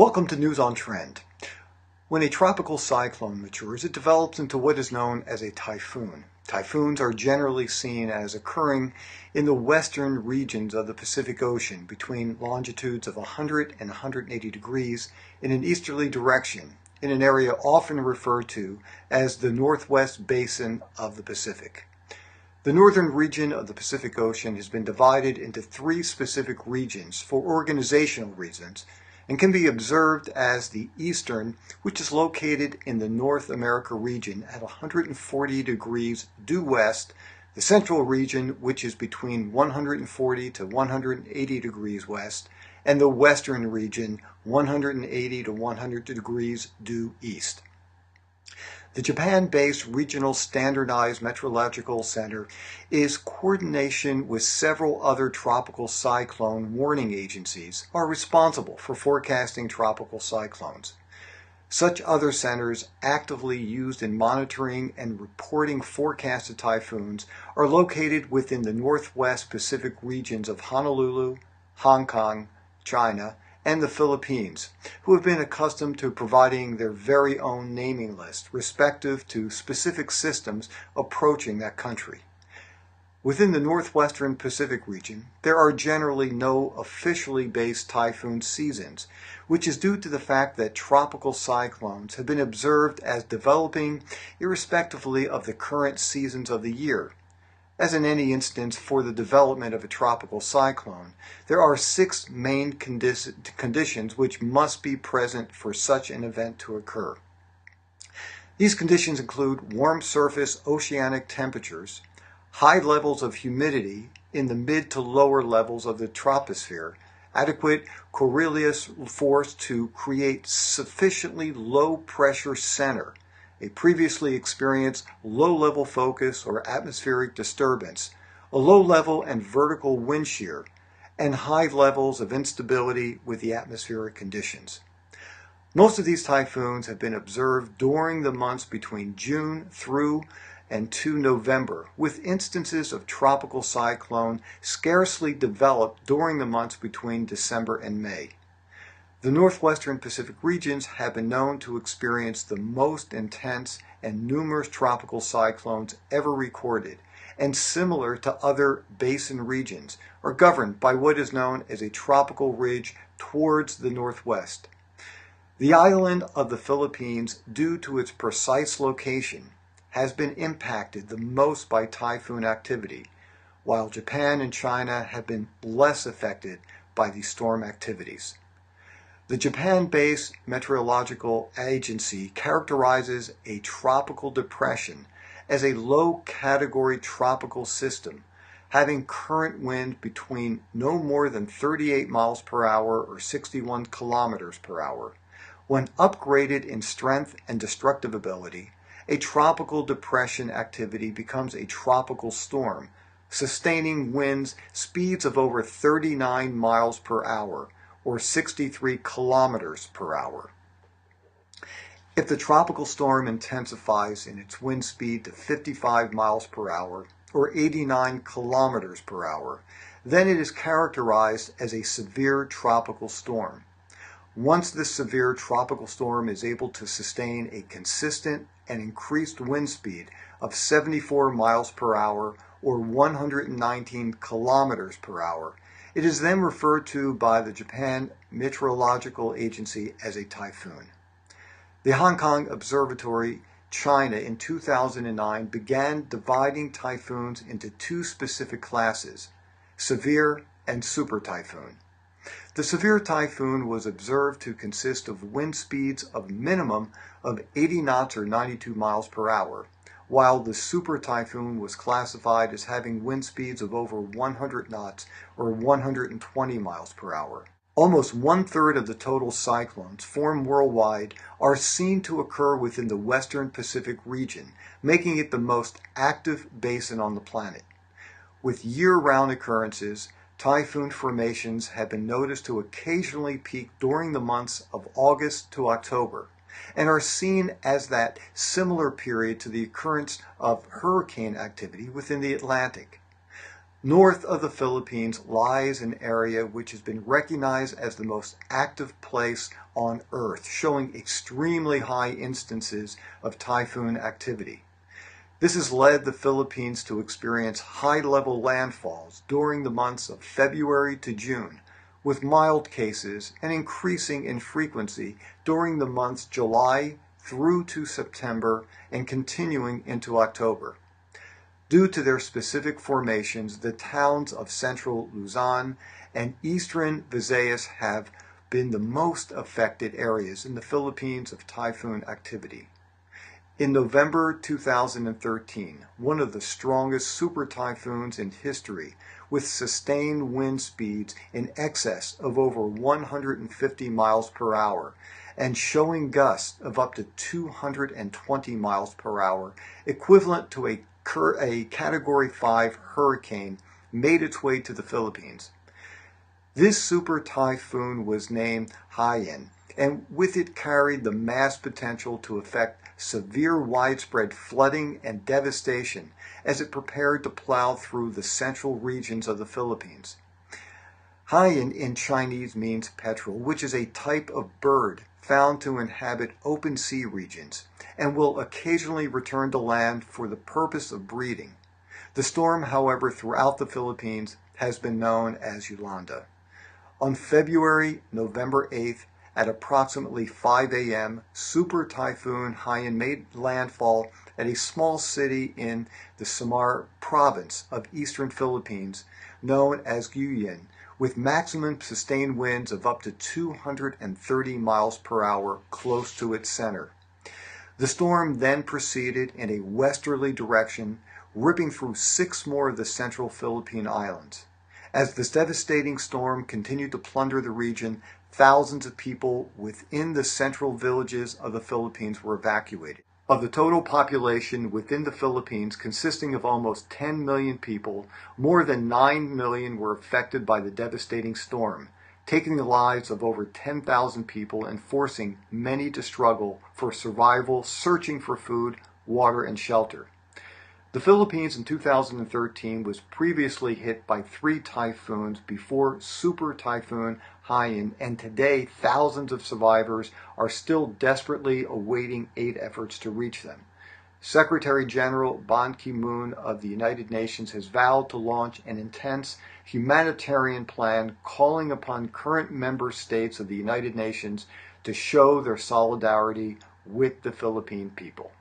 Welcome to News on Trend. When a tropical cyclone matures, it develops into what is known as a typhoon. Typhoons are generally seen as occurring in the western regions of the Pacific Ocean between longitudes of 100 and 180 degrees in an easterly direction, in an area often referred to as the Northwest Basin of the Pacific. The northern region of the Pacific Ocean has been divided into three specific regions for organizational reasons, and can be observed as the eastern, which is located in the North America region at 140 degrees due west, the central region, which is between 140 to 180 degrees west, and the western region, 180 to 100 degrees due east. The Japan-based Regional Standardized Meteorological Center is coordination with several other tropical cyclone warning agencies are responsible for forecasting tropical cyclones. Such other centers actively used in monitoring and reporting forecasted typhoons are located within the Northwest Pacific regions of Honolulu, Hong Kong, China, and the Philippines, who have been accustomed to providing their very own naming list respective to specific systems approaching that country. Within the Northwestern Pacific region, there are generally no officially based typhoon seasons, which is due to the fact that tropical cyclones have been observed as developing irrespectively of the current seasons of the year. As in any instance for the development of a tropical cyclone, there are six main conditions which must be present for such an event to occur. These conditions include warm surface oceanic temperatures, high levels of humidity in the mid to lower levels of the troposphere, adequate Coriolis force to create sufficiently low pressure center, a previously experienced low-level focus or atmospheric disturbance, a low-level and vertical wind shear, and high levels of instability with the atmospheric conditions. Most of these typhoons have been observed during the months between June through and to November, with instances of tropical cyclone scarcely developed during the months between December and May. The northwestern Pacific regions have been known to experience the most intense and numerous tropical cyclones ever recorded, and similar to other basin regions, are governed by what is known as a tropical ridge towards the northwest. The island of the Philippines, due to its precise location, has been impacted the most by typhoon activity, while Japan and China have been less affected by these storm activities. The Japan-based meteorological agency characterizes a tropical depression as a low-category tropical system having current wind between no more than 38 miles per hour or 61 kilometers per hour. When upgraded in strength and destructive ability, a tropical depression activity becomes a tropical storm, sustaining winds speeds of over 39 miles per hour, or 63 kilometers per hour. If the tropical storm intensifies in its wind speed to 55 miles per hour, or 89 kilometers per hour, then it is characterized as a severe tropical storm. Once this severe tropical storm is able to sustain a consistent and increased wind speed of 74 miles per hour, or 119 kilometers per hour, it is then referred to by the Japan Meteorological Agency as a typhoon. The Hong Kong Observatory, China, in 2009 began dividing typhoons into two specific classes, severe and super typhoon. The severe typhoon was observed to consist of wind speeds of minimum of 80 knots or 92 miles per hour, while the super typhoon was classified as having wind speeds of over 100 knots or 120 miles per hour. Almost one-third of the total cyclones formed worldwide are seen to occur within the western Pacific region, making it the most active basin on the planet. With year-round occurrences, typhoon formations have been noticed to occasionally peak during the months of August to October, and are seen as that similar period to the occurrence of hurricane activity within the Atlantic. North of the Philippines lies an area which has been recognized as the most active place on Earth, showing extremely high instances of typhoon activity. This has led the Philippines to experience high-level landfalls during the months of February to June, with mild cases and increasing in frequency during the months July through to September and continuing into October. Due to their specific formations, the towns of central Luzon and eastern Visayas have been the most affected areas in the Philippines of typhoon activity. In November 2013, one of the strongest super typhoons in history, with sustained wind speeds in excess of over 150 miles per hour and showing gusts of up to 220 miles per hour, equivalent to a Category 5 hurricane, made its way to the Philippines. This super typhoon was named Haiyan, and with it carried the mass potential to affect severe widespread flooding and devastation as it prepared to plow through the central regions of the Philippines. Haiyan in Chinese means petrel, which is a type of bird found to inhabit open sea regions and will occasionally return to land for the purpose of breeding. The storm, however, throughout the Philippines has been known as Yolanda. On November 8th, at approximately 5 a.m., Super Typhoon Haiyan made landfall at a small city in the Samar province of eastern Philippines known as Haiyan, with maximum sustained winds of up to 230 miles per hour close to its center. The storm then proceeded in a westerly direction, ripping through 6 more of the central Philippine islands. As this devastating storm continued to plunder the region, thousands of people within the central villages of the Philippines were evacuated. Of the total population within the Philippines, consisting of almost 10 million people, more than 9 million were affected by the devastating storm, taking the lives of over 10,000 people and forcing many to struggle for survival, searching for food, water, and shelter. The Philippines in 2013 was previously hit by 3 typhoons before Super Typhoon Haiyan, and today thousands of survivors are still desperately awaiting aid efforts to reach them. Secretary General Ban Ki-moon of the United Nations has vowed to launch an intense humanitarian plan calling upon current member states of the United Nations to show their solidarity with the Philippine people.